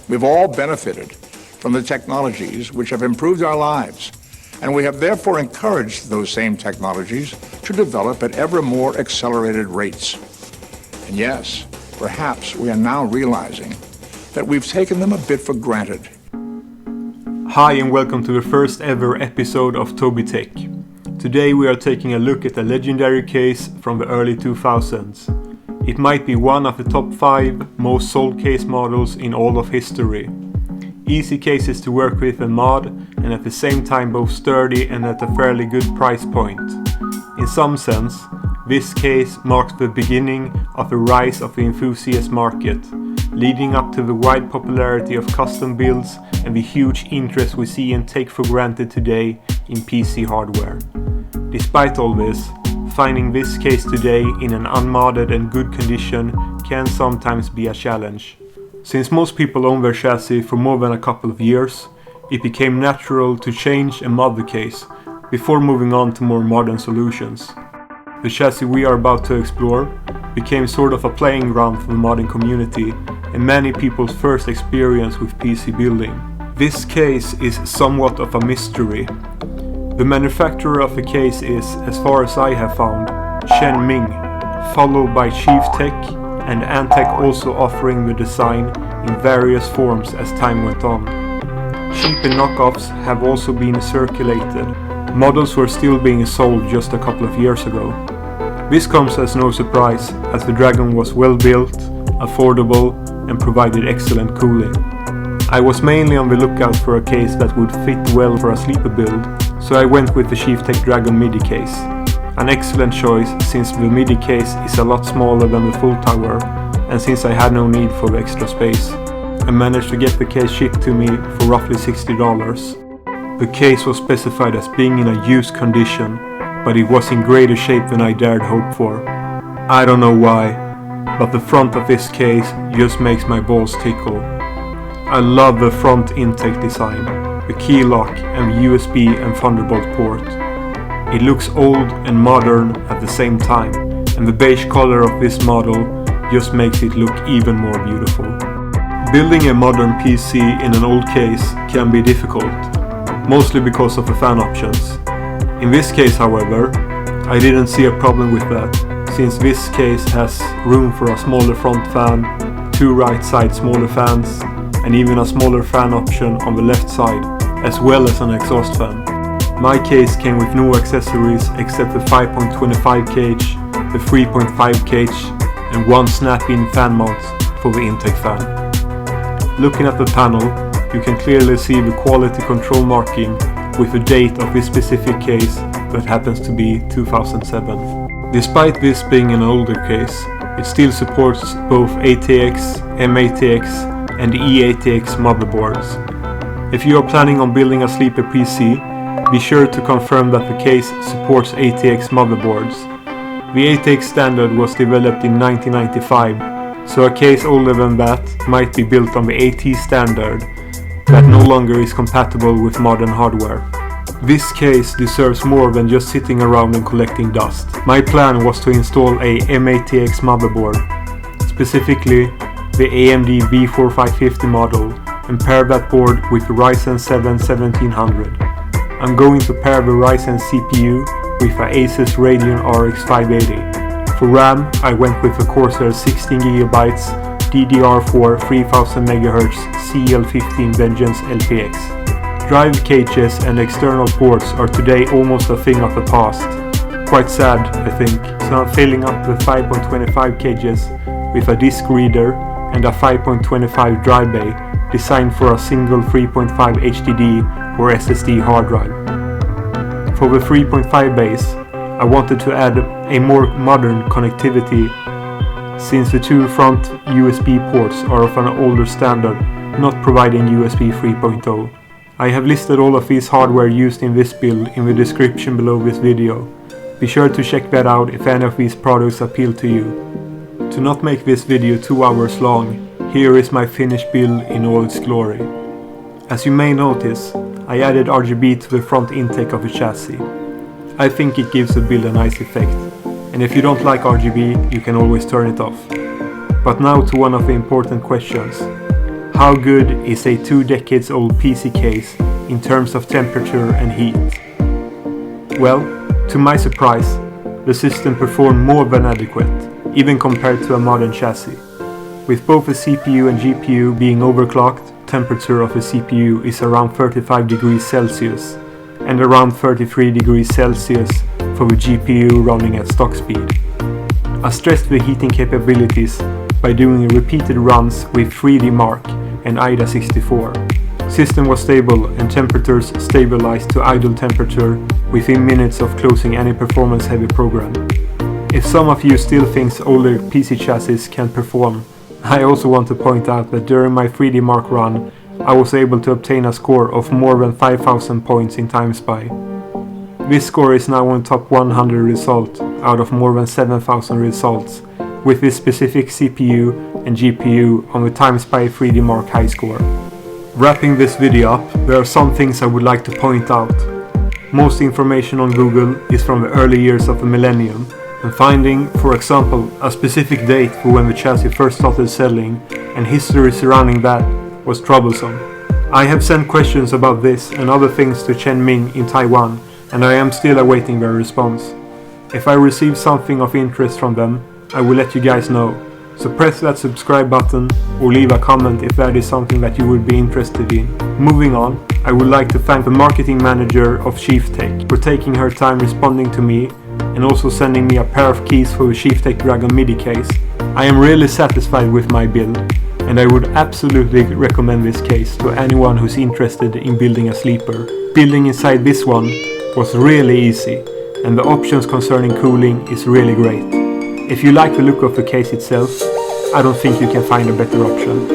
We've all benefited from the technologies which have improved our lives, and we have therefore encouraged those same technologies to develop at ever more accelerated rates. And yes, perhaps we are now realizing that we've taken them a bit for granted. Hi and welcome to the first ever episode of TobyTech. Today we are taking a look at a legendary case from the early 2000s. It might be one of the top 5 most sold case models in all of history. Easy cases to work with and mod, and at the same time both sturdy and at a fairly good price point. In some sense, this case marks the beginning of the rise of the enthusiast market, leading up to the wide popularity of custom builds and the huge interest we see and take for granted today in PC hardware. Despite all this, finding this case today in an unmodded and good condition can sometimes be a challenge. Since most people own their chassis for more than a couple of years, it became natural to change and mod the case before moving on to more modern solutions. The chassis we are about to explore became sort of a playing ground for the modding community and many people's first experience with PC building. This case is somewhat of a mystery. The manufacturer of the case is, as far as I have found, Ming, followed by Chieftec and Antec also offering the design in various forms as time went on. Cheaper knockoffs have also been circulated. Models were still being sold just a couple of years ago. This comes as no surprise, as the Dragon was well built, affordable and provided excellent cooling. I was mainly on the lookout for a case that would fit well for a sleeper build, so I went with the Chieftec Dragon Midi case. An excellent choice since the Midi case is a lot smaller than the full tower, and since I had no need for the extra space. I managed to get the case shipped to me for roughly $60. The case was specified as being in a used condition, but it was in greater shape than I dared hope for. I don't know why, but the front of this case just makes my balls tickle. I love the front intake design, the key lock and the USB and Thunderbolt port. It looks old and modern at the same time, and the beige color of this model just makes it look even more beautiful. Building a modern PC in an old case can be difficult, mostly because of the fan options. In this case, however, I didn't see a problem with that, since this case has room for a smaller front fan, 2 right side smaller fans, and even a smaller fan option on the left side, as well as an exhaust fan. My case came with no accessories except the 5.25 gauge, the 3.5 gauge, and 1 snap-in fan mount for the intake fan. Looking at the panel, you can clearly see the quality control marking with the date of this specific case that happens to be 2007. Despite this being an older case, it still supports both ATX, MATX and eATX motherboards. If you are planning on building a sleeper PC, be sure to confirm that the case supports ATX motherboards. The ATX standard was developed in 1995, so a case older than that might be built on the AT standard that no longer is compatible with modern hardware. This case deserves more than just sitting around and collecting dust. My plan was to install a MATX motherboard, specifically the AMD V4550 model, and pair that board with the Ryzen 7 1700. I'm going to pair the Ryzen CPU with a ASUS RX 580. For RAM, I went with the Corsair 16GB DDR4 3000 MHz CL15 Vengeance LPX. Drive cages and external ports are today almost a thing of the past. Quite sad, I think, so I'm filling up the 5.25 cages with a disk reader and a 5.25 drive bay designed for a single 3.5 HDD or SSD hard drive. For the 3.5 base, I wanted to add a more modern connectivity since the 2 front USB ports are of an older standard, not providing USB 3.0. I have listed all of these hardware used in this build in the description below this video. Be sure to check that out if any of these products appeal to you. To not make this video 2 hours long, here is my finished build in all its glory. As you may notice, I added RGB to the front intake of the chassis. I think it gives the build a nice effect, and if you don't like RGB, you can always turn it off. But now to one of the important questions. how good is a 2 decades old PC case in terms of temperature and heat? Well, to my surprise, the system performed more than adequate, even compared to a modern chassis. With both the CPU and GPU being overclocked, temperature of the CPU is around 35 degrees Celsius and around 33 degrees Celsius for the GPU running at stock speed. I stressed the heating capabilities by doing repeated runs with 3D Mark and AIDA64. System was stable and temperatures stabilized to idle temperature within minutes of closing any performance heavy program. If some of you still thinks older PC chassis can perform, I also want to point out that during my 3D Mark run, I was able to obtain a score of more than 5,000 points in TimeSpy. This score is now on top 100 result out of more than 7,000 results, with this specific CPU and GPU on the TimeSpy 3D Mark high score. Wrapping this video up, there are some things I would like to point out. Most information on Google is from the early years of the millennium, and finding, for example, a specific date for when the chassis first started selling and history surrounding that was troublesome. I have sent questions about this and other things to Chen Ming in Taiwan, and I am still awaiting their response. If I receive something of interest from them, I will let you guys know. So press that subscribe button or leave a comment if that is something that you would be interested in. Moving on, I would like to thank the marketing manager of Chieftec for taking her time responding to me and also sending me a pair of keys for the Chieftec Dragon Midi case. I am really satisfied with my build, and I would absolutely recommend this case to anyone who's interested in building a sleeper. Building inside this one was really easy, and the options concerning cooling is really great. If you like the look of the case itself, I don't think you can find a better option.